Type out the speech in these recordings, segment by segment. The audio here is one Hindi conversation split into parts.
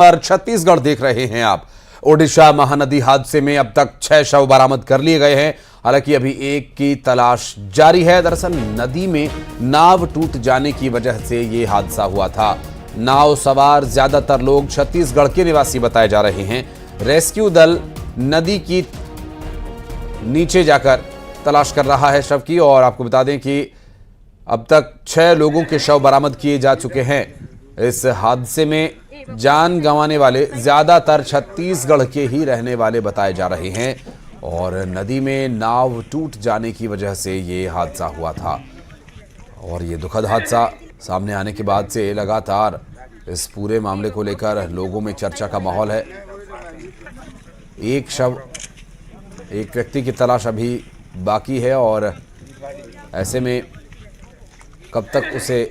पर छत्तीसगढ़ देख रहे हैं आप। ओडिशा महानदी हादसे में अब तक 6 शव बरामद कर लिए गए हैं। हालांकि अभी एक की तलाश जारी है। दरअसल नदी में नाव टूट जाने की वजह से यह हादसा हुआ था। नाव सवार ज्यादातर लोग छत्तीसगढ़ के निवासी बताए जा रहे हैं। रेस्क्यू दल नदी की नीचे जाकर तलाश कर रहा है शव की। और आपको बता दें कि अब तक 6 लोगों के शव बरामद किए जा चुके हैं। इस हादसे में जान गंवाने वाले ज्यादातर छत्तीसगढ़ के ही रहने वाले बताए जा रहे हैं। और नदी में नाव टूट जाने की वजह से ये हादसा हुआ था। और ये दुखद हादसा सामने आने के बाद से लगातार इस पूरे मामले को लेकर लोगों में चर्चा का माहौल है। एक व्यक्ति की तलाश अभी बाकी है और ऐसे में कब तक उसे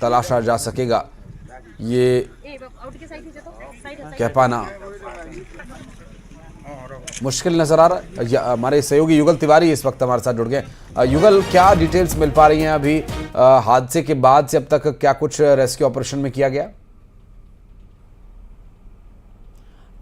तलाशा जा सकेगा ये कह पाना मुश्किल नजर आ रहा है। हमारे सहयोगी युगल तिवारी इस वक्त हमारे साथ जुड़ गए। युगल, क्या डिटेल्स मिल पा रही हैं अभी हादसे के बाद से अब तक? क्या कुछ रेस्क्यू ऑपरेशन में किया गया?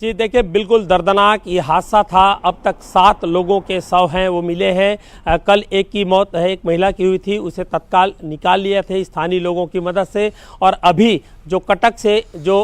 जी देखिए, बिल्कुल दर्दनाक ये हादसा था। अब तक 7 लोगों के शव हैं वो मिले हैं। कल एक की मौत है, एक महिला की हुई थी, उसे तत्काल निकाल लिए थे स्थानीय लोगों की मदद से। और अभी जो कटक से जो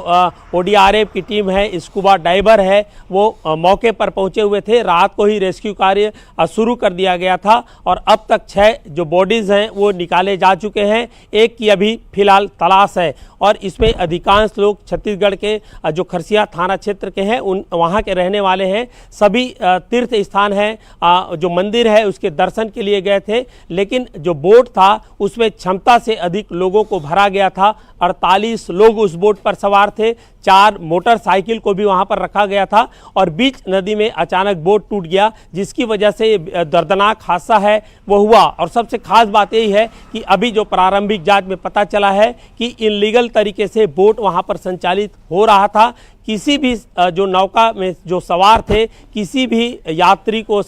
ODRF की टीम है, स्कूबा डाइवर है, वो मौके पर पहुंचे हुए थे। रात को ही रेस्क्यू कार्य शुरू कर दिया गया था और अब तक 6 जो बॉडीज़ हैं वो निकाले जा चुके हैं। एक की अभी फिलहाल तलाश है और इसमें अधिकांश लोग छत्तीसगढ़ के जो खरसिया थाना क्षेत्र के हैं वहाँ के रहने वाले हैं। सभी तीर्थ स्थान है, जो मंदिर है उसके दर्शन के लिए गए थे। लेकिन जो बोट था उसमें क्षमता से अधिक लोगों को भरा गया था। 48 लोग उस बोट पर सवार थे। 4 मोटरसाइकिल को भी वहां पर रखा गया था और बीच नदी में अचानक बोट टूट गया, जिसकी वजह से दर्दनाक हादसा है वो हुआ। और सबसे खास बात यही है कि अभी जो प्रारंभिक जांच में पता चला है कि इनलीगल तरीके से बोट वहां पर संचालित हो रहा था। किसी भी जो नौका में जो सवार थे, किसी भी यात्री को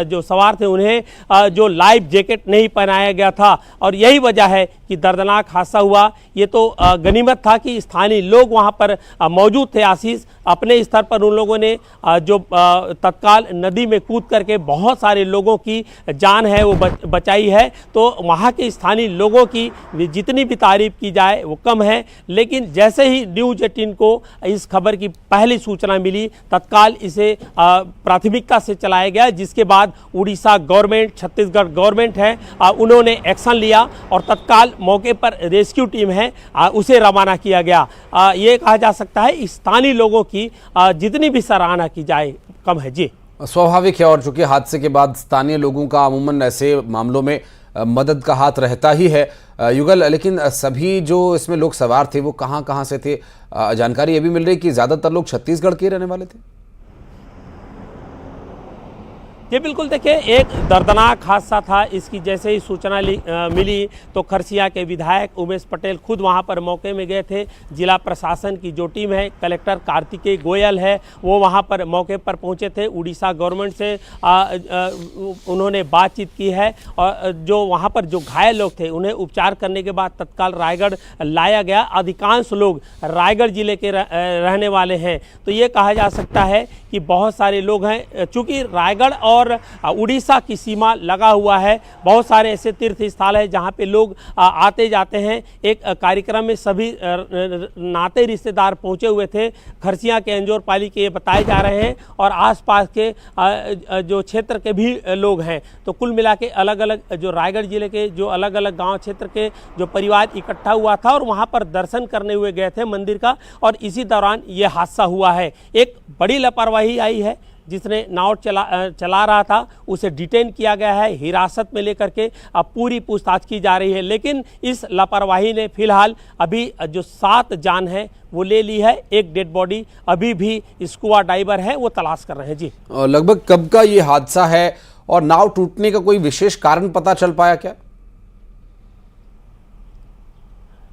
जो सवार थे उन्हें जो लाइफ जैकेट नहीं पहनाया गया था और यही वजह है कि दर्दनाक हादसा हुआ। ये तो गनीमत था कि स्थानीय लोग वहां पर मौजूद थे। आशीष, अपने स्तर पर उन लोगों ने जो तत्काल नदी में कूद करके बहुत सारे लोगों की जान है वो बचाई है। तो वहाँ के स्थानीय लोगों की जितनी भी तारीफ की जाए वो कम है। लेकिन जैसे ही न्यूज़ 18 को इस खबर की पहली सूचना मिली, तत्काल इसे प्राथमिकता से चलाया गया, जिसके बाद उड़ीसा गवर्नमेंट, छत्तीसगढ़ गवर्नमेंट है, उन्होंने एक्शन लिया और तत्काल मौके पर रेस्क्यू टीम है उसे रवाना किया गया। ये कहा जा सकता है स्थानीय लोगों की जितनी भी सराहना की जाए कम है। जी, स्वाभाविक है। और चूंकि हादसे के बाद स्थानीय लोगों का अमूमन ऐसे मामलों में मदद का हाथ रहता ही है। युगल, लेकिन सभी जो इसमें लोग सवार थे वो कहाँ से थे? जानकारी ये भी मिल रही कि ज्यादातर लोग छत्तीसगढ़ के रहने वाले थे। ये बिल्कुल देखिए, एक दर्दनाक हादसा था। इसकी जैसे ही सूचना मिली तो खरसिया के विधायक उमेश पटेल खुद वहां पर मौके में गए थे। जिला प्रशासन की जो टीम है, कलेक्टर कार्तिकेय गोयल है, वो वहां पर मौके पर पहुंचे थे। उड़ीसा गवर्नमेंट से उन्होंने बातचीत की है और जो वहां पर जो घायल लोग थे उन्हें उपचार करने के बाद तत्काल रायगढ़ लाया गया। अधिकांश लोग रायगढ़ जिले के रहने वाले हैं। तो ये कहा जा सकता है कि बहुत सारे लोग हैं। चूँकि रायगढ़ और उड़ीसा की सीमा लगा हुआ है, बहुत सारे ऐसे तीर्थ स्थल है जहां पे लोग आते जाते हैं। एक कार्यक्रम में सभी नाते रिश्तेदार पहुंचे हुए थे। खरसिया के अंजोरपाली के ये बताए जा रहे हैं और आसपास के जो क्षेत्र के भी लोग हैं। तो कुल मिला के अलग अलग जो रायगढ़ जिले के जो अलग अलग गांव क्षेत्र के जो परिवार इकट्ठा हुआ था और वहां पर दर्शन करने हुए गए थे मंदिर का, और इसी दौरान ये हादसा हुआ है। एक बड़ी लापरवाही आई है। जिसने नाव चला रहा था उसे डिटेन किया गया है, हिरासत में लेकर के अब पूरी पूछताछ की जा रही है। लेकिन इस लापरवाही ने फिलहाल अभी जो 7 जान है वो ले ली है। एक डेड बॉडी अभी भी स्कूबा डाइवर है वो तलाश कर रहे हैं। जी, लगभग कब का ये हादसा है और नाव टूटने का कोई विशेष कारण पता चल पाया क्या?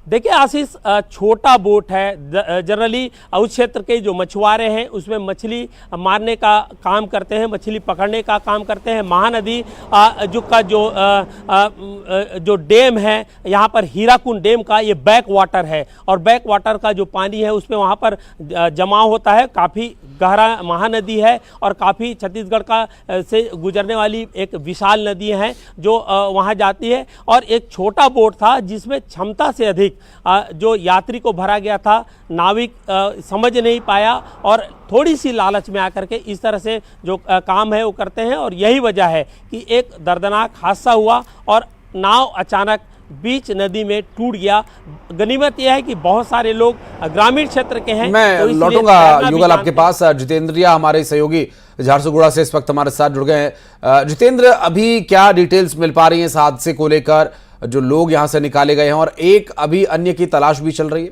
देखिए आशीष, छोटा बोट है। जनरली उस क्षेत्र के जो मछुआरे हैं उसमें मछली मारने का काम करते हैं, मछली पकड़ने का काम करते हैं। महानदी जो डैम है यहाँ पर, हीराकुंड डैम का ये बैक वाटर है, और बैक वाटर का जो पानी है उसमें वहाँ पर जमाव होता है। काफ़ी गहरा महानदी है और काफ़ी छत्तीसगढ़ का से गुजरने वाली एक विशाल नदी है जो वहाँ जाती है। और एक छोटा बोट था जिसमें क्षमता से अधिक जो यात्री को भरा गया था। नाविक समझ नहीं पाया और थोड़ी सी लालच में आकर के इस तरह से जो काम है वो करते हैं, और यही वजह है कि एक दर्दनाक हादसा हुआ और नाव अचानक बीच नदी में टूट गया। गनीमत यह है कि बहुत सारे लोग ग्रामीण क्षेत्र के हैं। मैं तो इसलिए लौटूंगा तैरना भी युगल आपके जानते पास। जितेंद्रिया हमारे सहयोगी झारसुगुड़ा से इस वक्त हमारे साथ जुड़ गए हैं। जितेंद्र, अभी क्या डिटेल्स मिल पा रही है इस हादसे को लेकर? जो लोग यहां से निकाले गए हैं और एक अभी अन्य की तलाश भी चल रही है।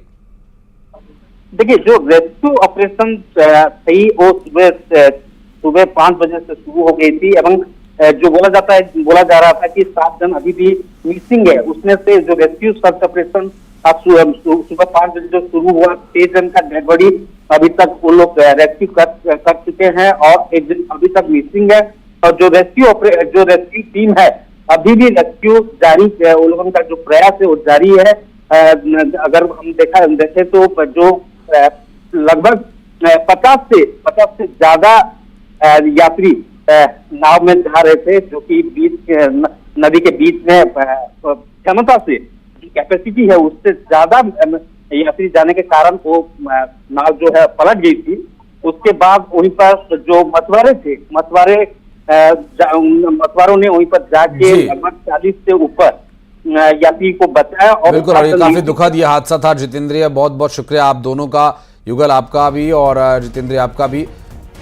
देखिए, जो रेस्क्यू ऑपरेशन थी वो सुबह 5 बजे से शुरू हो गई थी, एवं जो बोला जा रहा था कि 7 जन अभी भी मिसिंग है। उसमें से जो रेस्क्यू सर्च ऑपरेशन अब सुबह 5 बजे जो शुरू हुआ, 6 जन का डेड बॉडी अभी तक वो लोग रेस्क्यू कर चुके हैं और 1 जन अभी तक मिसिंग है। और जो रेस्क्यू टीम है अभी भी रेस्क्यू जारी है, उन लोगों का जो प्रयास है वो जारी है। अगर हम देखें तो जो लगभग 50 से ज्यादा यात्री नाव में जा रहे थे, जो कि नदी के बीच में क्षमता से कैपेसिटी है उससे ज्यादा यात्री जाने के कारण वो नाव जो है पलट गई थी। उसके बाद वहीं पर जो मछुआरों ने वहीं पर जाके लगभग 40 से ऊपर यात्री को बचाया। और बिल्कुल, और ये काफी दुखद ये हादसा था। जितेंद्रिया, बहुत बहुत शुक्रिया आप दोनों का, युगल आपका भी और जितेंद्रिया आपका भी,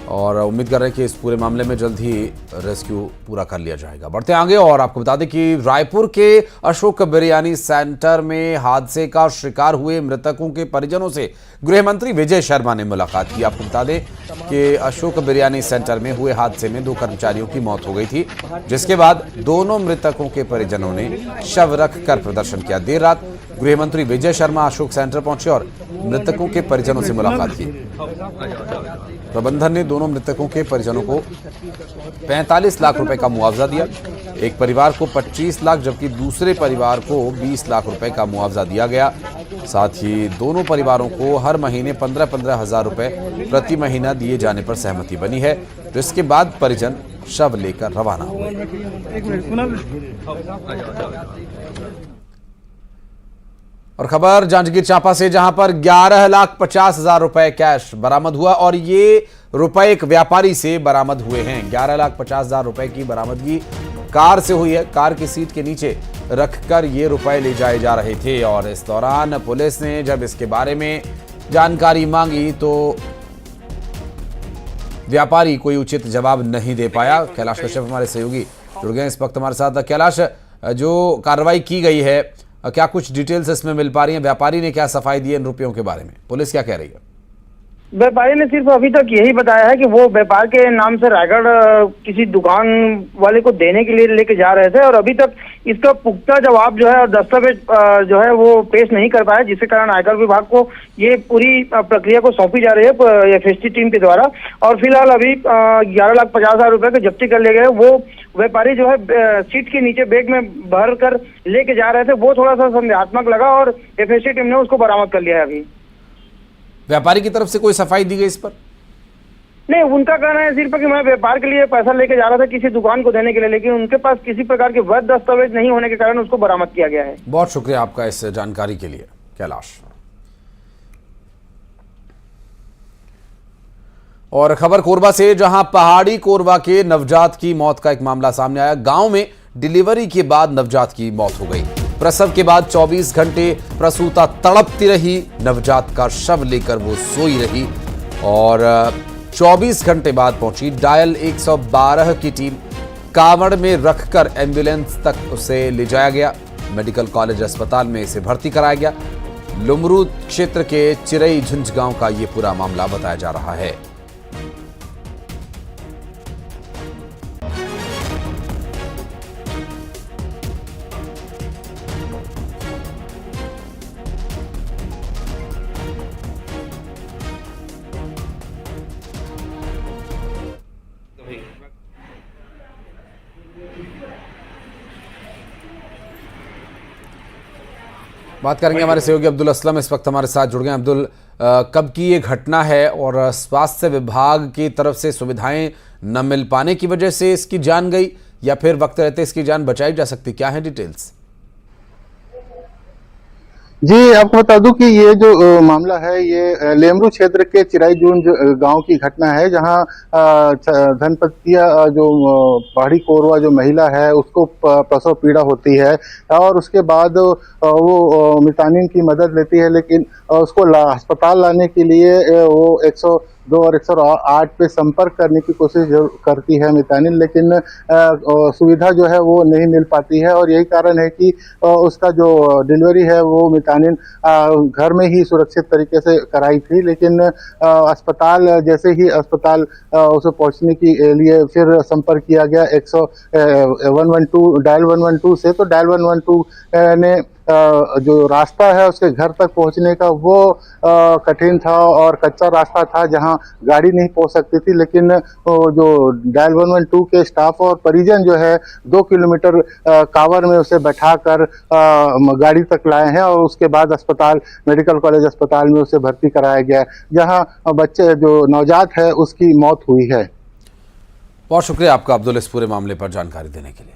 और उम्मीद कर रहे हैं कि इस पूरे मामले में जल्द ही रेस्क्यू पूरा कर लिया जाएगा। बढ़ते आगे और आपको बता दें कि रायपुर के अशोक बिरयानी सेंटर में हादसे का शिकार हुए मृतकों के परिजनों से गृह मंत्री विजय शर्मा ने मुलाकात की। आपको बता दें कि अशोक बिरयानी सेंटर में हुए हादसे में 2 कर्मचारियों की मौत हो गई थी, जिसके बाद दोनों मृतकों के परिजनों ने शव रख कर प्रदर्शन किया। देर रात गृह मंत्री विजय शर्मा अशोक सेंटर पहुंचे और मृतकों के परिजनों से मुलाकात की। प्रबंधन ने दोनों मृतकों के परिजनों को 45 लाख रुपए का मुआवजा दिया। एक परिवार को 25 लाख जबकि दूसरे परिवार को 20 लाख रुपए का मुआवजा दिया गया। साथ ही दोनों परिवारों को हर महीने 15-15 हजार रुपए प्रति महीना दिए जाने पर सहमति बनी है, जिसके बाद परिजन शव लेकर रवाना हुए। और खबर जांजगीर चांपा से, जहां पर 11,50,000 रुपए कैश बरामद हुआ और ये रुपए एक व्यापारी से बरामद हुए हैं। 11,50,000 रुपए की बरामदगी कार से हुई है। कार की सीट के नीचे रखकर ये रुपए ले जाए जा रहे थे और इस दौरान पुलिस ने जब इसके बारे में जानकारी मांगी तो व्यापारी कोई उचित जवाब नहीं दे पाया। कैलाश कश्यप हमारे सहयोगी जुड़ गए इस वक्त हमारे साथ। कैलाश, जो कार्रवाई की गई है, क्या कुछ डिटेल्स इसमें मिल पा रही हैं? व्यापारी ने क्या सफाई दी है इन रुपयों के बारे में? पुलिस क्या कह रही है? व्यापारी ने सिर्फ अभी तक यही बताया है कि वो व्यापार के नाम से रायगढ़ किसी दुकान वाले को देने के लिए लेके जा रहे थे और अभी तक इसका पुख्ता जवाब जो है और दस्तावेज जो है वो पेश नहीं कर पाया, जिसके कारण आयकर विभाग को ये पूरी प्रक्रिया को सौंपी जा रही है एफएसटी टीम के द्वारा। और फिलहाल अभी 11,50,000 रुपए के जब्ती कर लिए गए। वो व्यापारी जो है सीट के नीचे बैग में भर कर लेके जा रहे थे, वो थोड़ा सा संदेहात्मक लगा और एफएसटी टीम ने उसको बरामद कर लिया है। अभी व्यापारी की तरफ से कोई सफाई दी गई इस पर? नहीं, उनका कहना है सिर्फ कि मैं व्यापार के लिए पैसा लेके जा रहा था किसी दुकान को देने के लिए, लेकिन उनके पास किसी प्रकार के वैध दस्तावेज नहीं होने के कारण उसको बरामद किया गया है। बहुत शुक्रिया आपका इस जानकारी के लिए कैलाश। और खबर कोरबा से, जहां पहाड़ी कोरबा के नवजात की मौत का एक मामला सामने आया। गांव में डिलीवरी के बाद नवजात की मौत हो गई। प्रसव के बाद 24 घंटे प्रसूता तड़पती रही। नवजात का शव लेकर वो सोई रही और 24 घंटे बाद पहुंची डायल 112 की टीम। कांवड़ में रखकर एम्बुलेंस तक उसे ले जाया गया। मेडिकल कॉलेज अस्पताल में इसे भर्ती कराया गया। लुमरू क्षेत्र के चिरई झुंझ गांव का ये पूरा मामला बताया जा रहा है। बात करेंगे हमारे सहयोगी अब्दुल असलम इस वक्त हमारे साथ जुड़ गए। अब्दुल, कब की ये घटना है और स्वास्थ्य विभाग की तरफ से सुविधाएं न मिल पाने की वजह से इसकी जान गई या फिर वक्त रहते इसकी जान बचाई जा सकती, क्या है डिटेल्स? जी, आपको बता दूं कि ये जो मामला है ये लेमरू क्षेत्र के चिराईजूंज गांव की घटना है, जहां धनपतिया जो पहाड़ी कोरवा जो महिला है उसको प्रसव पीड़ा होती है और उसके बाद वो मितानिन की मदद लेती है, लेकिन उसको अस्पताल लाने के लिए वो 102 और 108 पे संपर्क करने की कोशिश करती है मितानिन, लेकिन सुविधा जो है वो नहीं मिल पाती है और यही कारण है कि उसका जो डिलीवरी है वो मितानिन घर में ही सुरक्षित तरीके से कराई थी, लेकिन अस्पताल जैसे ही अस्पताल उसे पहुंचने के लिए फिर संपर्क किया गया 112 डायल 112 से, तो डायल 112 ने जो रास्ता है उसके घर तक पहुंचने का वो कठिन था और कच्चा रास्ता था जहां गाड़ी नहीं पहुंच सकती थी, लेकिन जो डायल 112 के स्टाफ और परिजन जो है 2 किलोमीटर कांवर में उसे बैठाकर गाड़ी तक लाए हैं और उसके बाद अस्पताल मेडिकल कॉलेज अस्पताल में उसे भर्ती कराया गया, जहां बच्चे जो नवजात है उसकी मौत हुई है। बहुत शुक्रिया आपका अब्दुल इस पूरे मामले पर जानकारी देने के लिए।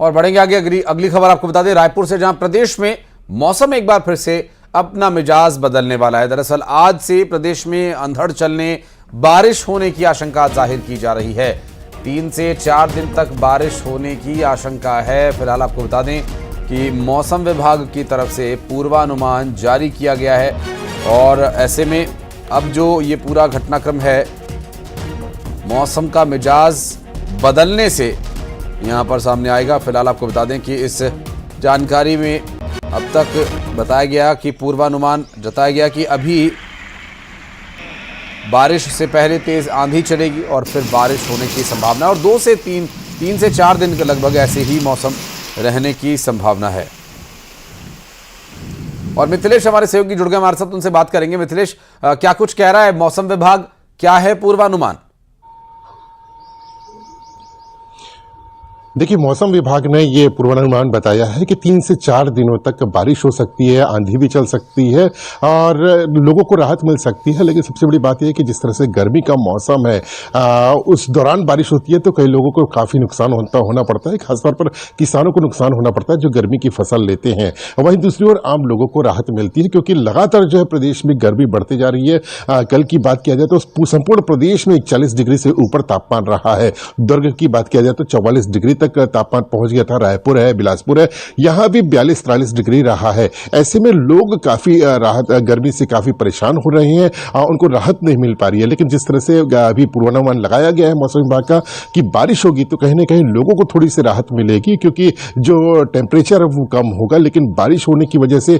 और बढ़ेंगे आगे। अगली खबर आपको बता दें रायपुर से, जहां प्रदेश में मौसम एक बार फिर से अपना मिजाज बदलने वाला है। दरअसल आज से प्रदेश में अंधड़ चलने, बारिश होने की आशंका जाहिर की जा रही है। 3 से 4 दिन तक बारिश होने की आशंका है। फिलहाल आपको बता दें कि मौसम विभाग की तरफ से पूर्वानुमान जारी किया गया है और ऐसे में अब जो ये पूरा घटनाक्रम है मौसम का मिजाज बदलने से यहाँ पर सामने आएगा। फिलहाल आपको बता दें कि इस जानकारी में अब तक बताया गया कि पूर्वानुमान जताया गया कि अभी बारिश से पहले तेज आंधी चलेगी और फिर बारिश होने की संभावना है और 3 से 4 दिन के लगभग ऐसे ही मौसम रहने की संभावना है। और मिथिलेश हमारे सहयोगी जुड़ गए हमारे साथ, उनसे बात करेंगे। मिथिलेश, क्या कुछ कह रहा है मौसम विभाग, क्या है पूर्वानुमान? देखिए, मौसम विभाग ने ये पूर्वानुमान बताया है कि 3 से 4 दिनों तक बारिश हो सकती है, आंधी भी चल सकती है और लोगों को राहत मिल सकती है। लेकिन सबसे बड़ी बात यह है कि जिस तरह से गर्मी का मौसम है उस दौरान बारिश होती है तो कई लोगों को काफ़ी नुकसान होना पड़ता है, खासतौर पर किसानों को नुकसान होना पड़ता है जो गर्मी की फसल लेते हैं। वहीं दूसरी ओर आम लोगों को राहत मिलती है क्योंकि लगातार जो है प्रदेश में गर्मी बढ़ती जा रही है। कल की बात किया जाए तो संपूर्ण प्रदेश में 41 डिग्री से ऊपर तापमान रहा है। दुर्ग की बात किया जाए तो 44 डिग्री तक तापमान पहुंच गया था। रायपुर है, बिलासपुर है, यहां भी 42-43 डिग्री रहा है। ऐसे में लोग काफी राहत, गर्मी से काफी परेशान हो रहे हैं और उनको राहत नहीं मिल पा रही है। लेकिन जिस तरह से अभी पूर्वानुमान लगाया गया है मौसम विभाग का कि बारिश होगी तो कहीं ना कहीं लोगों को थोड़ी सी राहत मिलेगी क्योंकि जो टेम्परेचर वो कम होगा, लेकिन बारिश होने की वजह से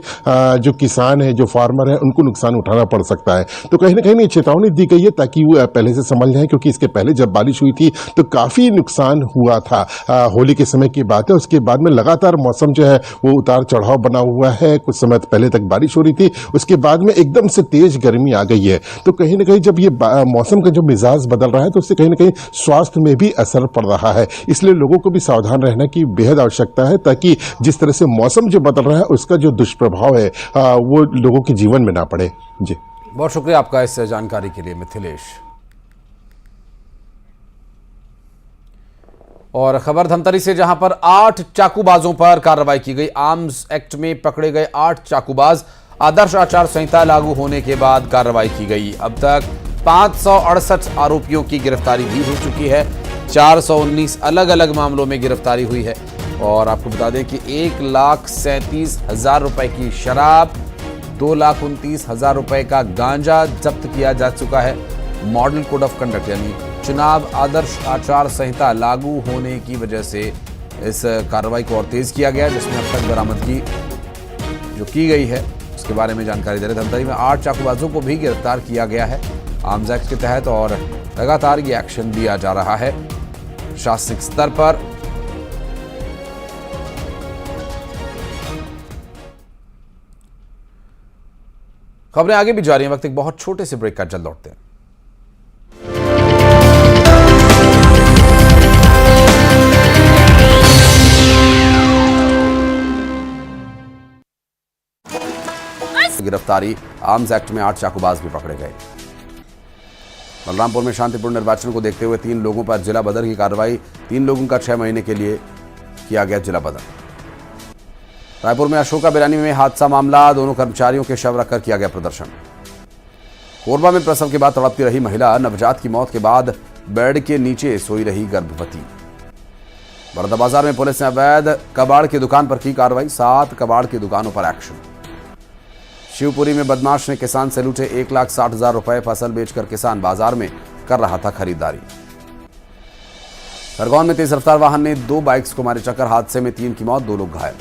जो किसान है, जो फार्मर है, उनको नुकसान उठाना पड़ सकता है। तो कहीं ना कहीं चेतावनी दी गई है ताकि वो पहले से समझ जाए, क्योंकि इसके पहले जब बारिश हुई थी तो काफी नुकसान हुआ था। होली के समय की बात है, उसके बाद में लगातार मौसम जो है वो उतार चढ़ाव बना हुआ है। कुछ समय पहले तक बारिश हो रही थी, उसके बाद में एकदम से तेज गर्मी आ गई है। तो कहीं ना कहीं जब ये मौसम का जो मिजाज बदल रहा है तो उससे कहीं ना कहीं स्वास्थ्य में भी असर पड़ रहा है। इसलिए लोगों को भी सावधान रहने की बेहद आवश्यकता है ताकि जिस तरह से मौसम जो बदल रहा है उसका जो दुष्प्रभाव है वो लोगों के जीवन में ना पड़े। जी, बहुत शुक्रिया आपका इस जानकारी के लिए मिथिलेश। और खबर धमतरी से, जहां पर 8 चाकूबाजो68 पर कार्रवाई की गई। आर्म्स एक्ट में पकड़े गए 8 चाकूबाज, आदर्श आचार संहिता लागू होने के बाद कार्रवाई की गई। अब तक 568 आरोपियों की गिरफ्तारी भी हो चुकी है। 419 अलग अलग मामलों में गिरफ्तारी हुई है। और आपको बता दें कि 1,37,000 रुपए की शराब, 2,29,000 रुपए का गांजा जब्त किया जा चुका है। मॉडल कोड ऑफ कंडक्ट यानी चुनाव आदर्श आचार संहिता लागू होने की वजह से इस कार्रवाई को और तेज किया गया, जिसमें अब तक बरामदगी जो की गई है उसके बारे में जानकारी दे रहे। धमतरी में 8 चाकूबाजों को भी गिरफ्तार किया गया है आर्म्स एक्ट के तहत और लगातार ये एक्शन लिया जा रहा है प्रशासनिक स्तर पर। खबरें आगे भी जारी हैं, वक्त एक बहुत छोटे से ब्रेक का, जल्द लौटते हैं। गिरफ्तारी, आर्म्स एक्ट में 8 चाकूबाज भी पकड़े गए। बलरामपुर में शांतिपूर्ण निर्वाचन को देखते हुए 3 लोगों पर जिला बदर की कार्रवाई, 3 लोगों का 6 महीने के लिए किया गया जिला बदर। रायपुर में अशोका बिरानी में हादसा मामला, दोनों कर्मचारियों के शव रखकर किया गया प्रदर्शन। कोरबा में प्रसव के बाद तड़पती रही महिला, नवजात की मौत के बाद बेड के नीचे सोई रही गर्भवती। बड़ौदा में पुलिस ने अवैध कबाड़ की दुकान पर की कार्रवाई, 7 कबाड़ की दुकानों पर एक्शन। शिवपुरी में बदमाश ने किसान से लूटे 1,60,000 रुपए, फसल बेचकर किसान बाजार में कर रहा था खरीदारी। खरगोन में तेज रफ्तार वाहन ने 2 बाइक्स को मारी टक्कर, हादसे में 3 की मौत, 2 लोग घायल।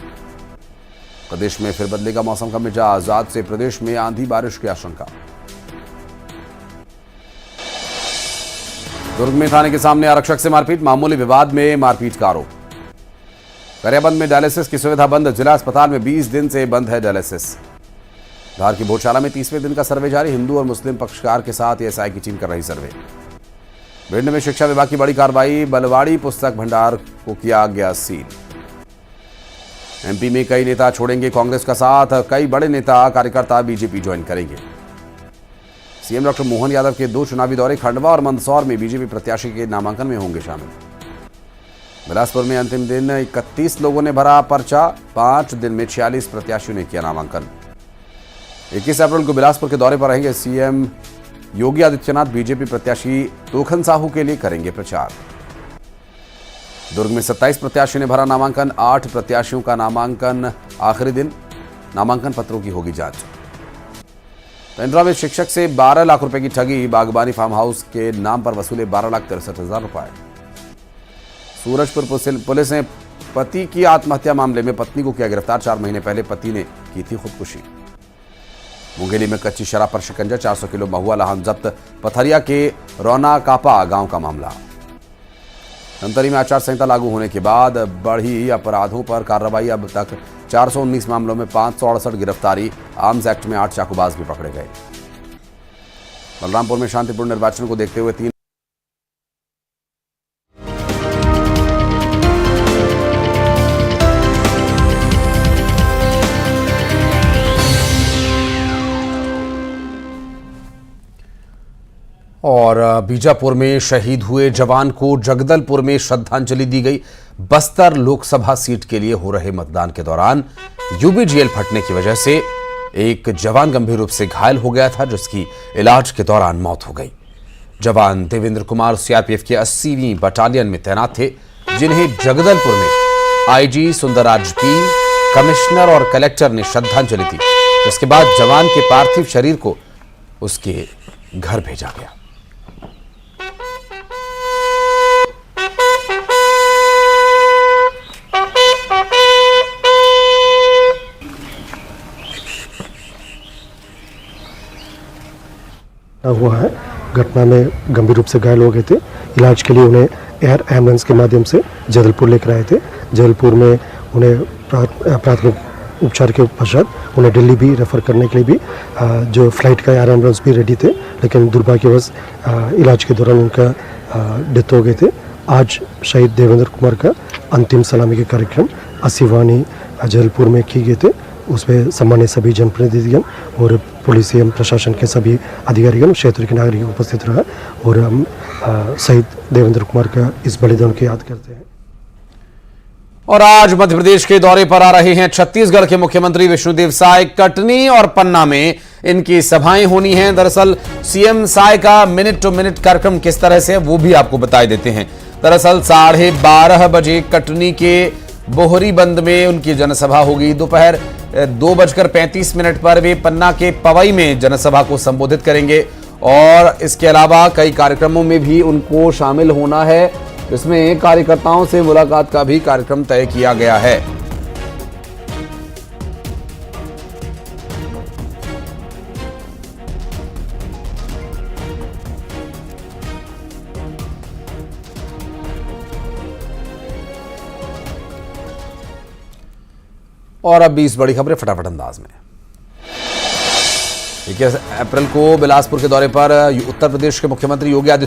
प्रदेश में फिर बदलेगा मौसम का मिजाज, आज से प्रदेश में आंधी बारिश की आशंका। दुर्ग में थाने के सामने आरक्षक से मारपीट, मामूली विवाद में मारपीट का आरोप। गरियाबंद में डायलिसिस की सुविधा बंद, जिला अस्पताल में 20 दिन से बंद है डायलिसिस। धार की भोजशाला में 30वें दिन का सर्वे जारी, हिंदू और मुस्लिम पक्षकार के साथ एएसआई की टीम कर रही सर्वे। भिंड में शिक्षा विभाग की बड़ी कार्रवाई, बलवाड़ी पुस्तक भंडार को किया गया सील। एमपी में कई नेता छोड़ेंगे कांग्रेस का साथ, कई बड़े नेता कार्यकर्ता बीजेपी ज्वाइन करेंगे। सीएम डॉक्टर मोहन यादव के 2 चुनावी दौरे, खंडवा और मंदसौर में बीजेपी प्रत्याशी के नामांकन में होंगे शामिल। बिलासपुर में अंतिम दिन 31 लोगों ने भरा पर्चा, 5 दिन में 46 प्रत्याशियों ने किया नामांकन। 21 अप्रैल को बिलासपुर के दौरे पर रहेंगे सीएम योगी आदित्यनाथ, बीजेपी प्रत्याशी तोखन साहू के लिए करेंगे प्रचार। दुर्ग में 27 प्रत्याशियों ने भरा नामांकन, 8 प्रत्याशियों का नामांकन आखिरी दिन, नामांकन पत्रों की होगी जांच। पेंड्रा में शिक्षक से 12 लाख रुपए की ठगी, बागबानी फार्म हाउस के नाम पर वसूले 12,63,000 रुपए। सूरजपुर पुलिस ने पति की आत्महत्या मामले में पत्नी को किया गिरफ्तार, 4 महीने पहले पति ने की थी खुदकुशी। मुंगेली में कच्ची शराब पर शिकंजा, 400 किलो महुआ लहान जब्त, पथरिया के रौना कापा गांव का मामला। धमतरी में आचार संहिता लागू होने के बाद बढ़ी अपराधों पर कार्रवाई, अब तक 419 मामलों में 568 गिरफ्तारी, आर्म्स एक्ट में 8 चाकूबाज भी पकड़े गए। बलरामपुर में शांतिपूर्ण निर्वाचन को देखते हुए 3 और बीजापुर में शहीद हुए जवान को जगदलपुर में श्रद्धांजलि दी गई। बस्तर लोकसभा सीट के लिए हो रहे मतदान के दौरान यूबी जेल फटने की वजह से एक जवान गंभीर रूप से घायल हो गया था, जिसकी इलाज के दौरान मौत हो गई। जवान देवेंद्र कुमार सीआरपीएफ के 80वीं बटालियन में तैनात थे, जिन्हें जगदलपुर में आईजी सुंदरराज पी, कमिश्नर और कलेक्टर ने श्रद्धांजलि दी। इसके बाद जवान के पार्थिव शरीर को उसके घर भेजा गया। हुआ है, घटना में गंभीर रूप से घायल हो गए थे। इलाज के लिए उन्हें एयर एम्बुलेंस के माध्यम से जबलपुर लेकर आए थे। जबलपुर में उन्हें प्राथमिक उपचार के पश्चात उन्हें दिल्ली भी रेफर करने के लिए भी जो फ्लाइट का एयर एम्बुलेंस भी रेडी थे, लेकिन दुर्भाग्यवश इलाज के दौरान उनका डेथ हो गए थे। आज शहीद देवेंद्र कुमार का अंतिम सलामी के कार्यक्रम 80वानी जबलपुर में किए गए थे। उसमें सम्मानित सभी जनप्रतिनिधिगण और पुलिस एवं प्रशासन के सभी अधिकारीगण, क्षेत्र के नागरिक उपस्थित रहा और हम शहीद देवेंद्र कुमार का इस बलिदान को याद करते हैं। और आज मध्य प्रदेश के दौरे पर आ रहे हैं छत्तीसगढ़ के मुख्यमंत्री विष्णुदेव साय। कटनी और पन्ना में इनकी सभाएं होनी हैं। दरअसल सीएम साय का मिनट टू मिनट कार्यक्रम किस तरह से है वो भी आपको बता देते हैं। दरअसल 12:30 बजे कटनी के बोहरी बंद में उनकी जनसभा होगी। दोपहर 2:35 पर वे पन्ना के पवई में जनसभा को संबोधित करेंगे और इसके अलावा कई कार्यक्रमों में भी उनको शामिल होना है, जिसमें कार्यकर्ताओं से मुलाकात का भी कार्यक्रम तय किया गया है। और अब 20 बड़ी खबरें फटाफट अंदाज में। 21 अप्रैल को बिलासपुर के दौरे पर उत्तर प्रदेश के मुख्यमंत्री योगी आदित्यनाथ